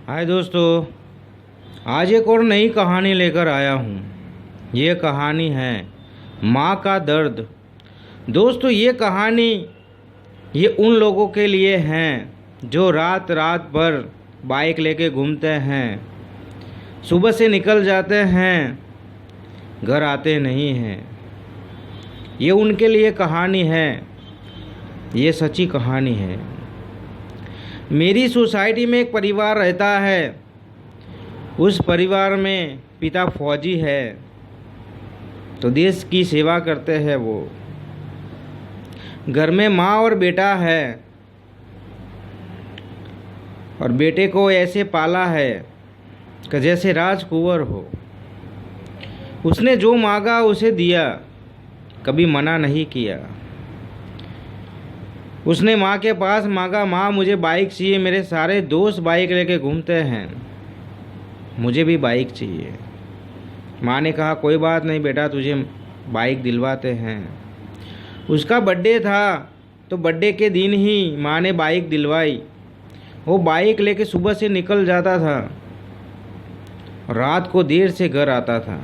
हाय दोस्तों, आज एक और नई कहानी लेकर आया हूँ। ये कहानी है माँ का दर्द। दोस्तों, ये कहानी ये उन लोगों के लिए हैं जो रात रात भर बाइक लेके घूमते हैं, सुबह से निकल जाते हैं, घर आते नहीं हैं। ये उनके लिए कहानी है, ये सच्ची कहानी है। मेरी सोसाइटी में एक परिवार रहता है। उस परिवार में पिता फौजी है, तो देश की सेवा करते हैं वो। घर में माँ और बेटा है, और बेटे को ऐसे पाला है कि जैसे राजकुंवर हो। उसने जो मांगा उसे दिया, कभी मना नहीं किया। उसने माँ के पास मांगा, माँ मुझे बाइक चाहिए, मेरे सारे दोस्त बाइक लेके घूमते हैं, मुझे भी बाइक चाहिए। माँ ने कहा कोई बात नहीं बेटा, तुझे बाइक दिलवाते हैं। उसका बर्थडे था, तो बर्थडे के दिन ही माँ ने बाइक दिलवाई। वो बाइक लेके सुबह से निकल जाता था, रात को देर से घर आता था।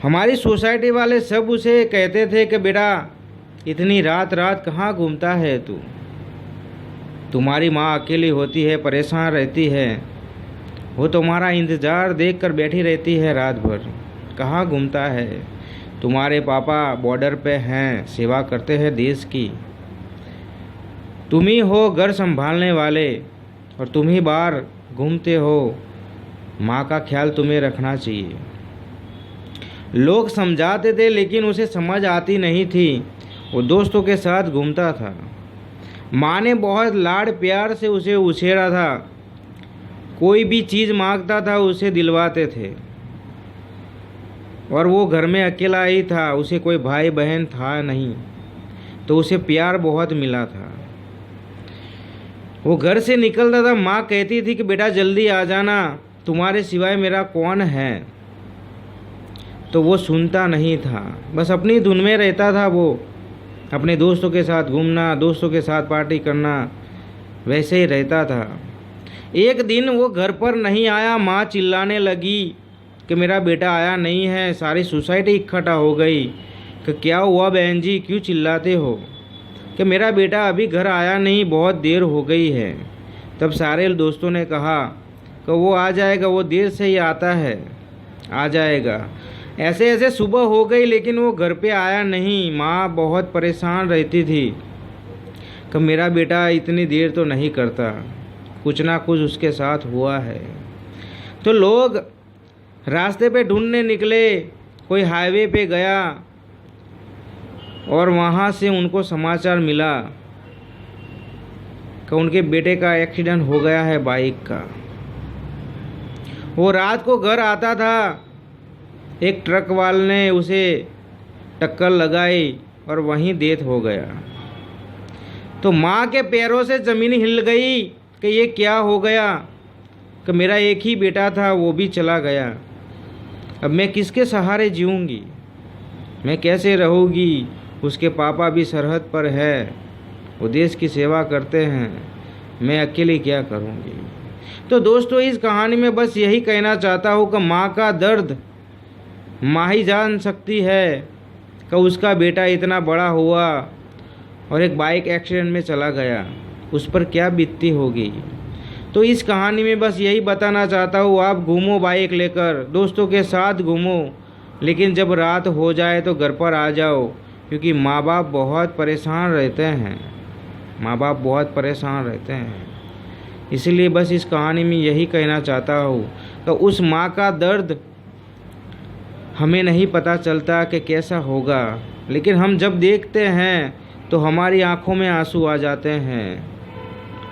हमारी सोसाइटी वाले सब उसे कहते थे कि बेटा इतनी रात रात कहाँ घूमता है तू, तुम्हारी माँ अकेली होती है, परेशान रहती है, वो तुम्हारा इंतज़ार देख कर बैठी रहती है रात भर, कहाँ घूमता है। तुम्हारे पापा बॉर्डर पे हैं, सेवा करते हैं देश की, तुम ही हो घर संभालने वाले और तुम ही बाहर घूमते हो, माँ का ख्याल तुम्हें रखना चाहिए। लोग समझाते थे लेकिन उसे समझ आती नहीं थी। वो दोस्तों के साथ घूमता था। माँ ने बहुत लाड़ प्यार से उसे उछेरा था। कोई भी चीज़ मांगता था उसे दिलवाते थे। और वो घर में अकेला ही था, उसे कोई भाई बहन था नहीं, तो उसे प्यार बहुत मिला था। वो घर से निकलता था, माँ कहती थी कि बेटा जल्दी आ जाना, तुम्हारे सिवाय मेरा कौन है। तो वो सुनता नहीं था, बस अपनी धुन में रहता था। वो अपने दोस्तों के साथ घूमना, दोस्तों के साथ पार्टी करना, वैसे ही रहता था। एक दिन वो घर पर नहीं आया, माँ चिल्लाने लगी कि मेरा बेटा आया नहीं है। सारी सोसाइटी इकट्ठा हो गई कि क्या हुआ बहन जी, क्यों चिल्लाते हो, कि मेरा बेटा अभी घर आया नहीं, बहुत देर हो गई है। तब सारे दोस्तों ने कहा कि वो आ जाएगा, वो देर से ही आता है, आ जाएगा। ऐसे ऐसे सुबह हो गई लेकिन वो घर पे आया नहीं। माँ बहुत परेशान रहती थी कि मेरा बेटा इतनी देर तो नहीं करता, कुछ ना कुछ उसके साथ हुआ है। तो लोग रास्ते पे ढूंढने निकले, कोई हाईवे पे गया और वहाँ से उनको समाचार मिला कि उनके बेटे का एक्सीडेंट हो गया है बाइक का। वो रात को घर आता था, एक ट्रक वाले ने उसे टक्कर लगाई और वहीं डेथ हो गया। तो माँ के पैरों से ज़मीन हिल गई कि ये क्या हो गया, कि मेरा एक ही बेटा था, वो भी चला गया। अब मैं किसके सहारे जीऊँगी, मैं कैसे रहूँगी। उसके पापा भी सरहद पर है, वो देश की सेवा करते हैं, मैं अकेली क्या करूँगी। तो दोस्तों, इस कहानी में बस यही कहना चाहता हूँ कि माँ का दर्द माँ ही जान सकती है कि उसका बेटा इतना बड़ा हुआ और एक बाइक एक्सीडेंट में चला गया, उस पर क्या बीतती होगी। तो इस कहानी में बस यही बताना चाहता हूँ, आप घूमो बाइक लेकर, दोस्तों के साथ घूमो, लेकिन जब रात हो जाए तो घर पर आ जाओ, क्योंकि माँ बाप बहुत परेशान रहते हैं, माँ बाप बहुत परेशान रहते हैं। इसलिए बस इस कहानी में यही कहना चाहता हूँ कि उस माँ का दर्द हमें नहीं पता चलता कि कैसा होगा, लेकिन हम जब देखते हैं तो हमारी आंखों में आंसू आ जाते हैं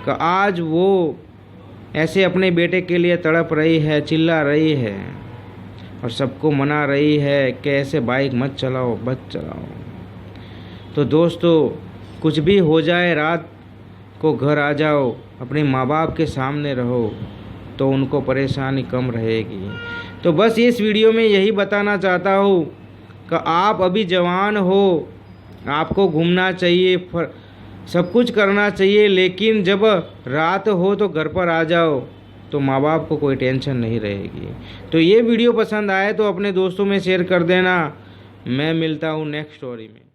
कि आज वो ऐसे अपने बेटे के लिए तड़प रही है, चिल्ला रही है और सबको मना रही है कि ऐसे बाइक मत चलाओ, मत चलाओ। तो दोस्तों, कुछ भी हो जाए, रात को घर आ जाओ, अपने माँ बाप के सामने रहो, तो उनको परेशानी कम रहेगी। तो बस इस वीडियो में यही बताना चाहता हूँ कि आप अभी जवान हो, आपको घूमना चाहिए, सब कुछ करना चाहिए, लेकिन जब रात हो तो घर पर आ जाओ, तो माँ बाप को कोई टेंशन नहीं रहेगी। तो ये वीडियो पसंद आए तो अपने दोस्तों में शेयर कर देना। मैं मिलता हूँ नेक्स्ट स्टोरी में।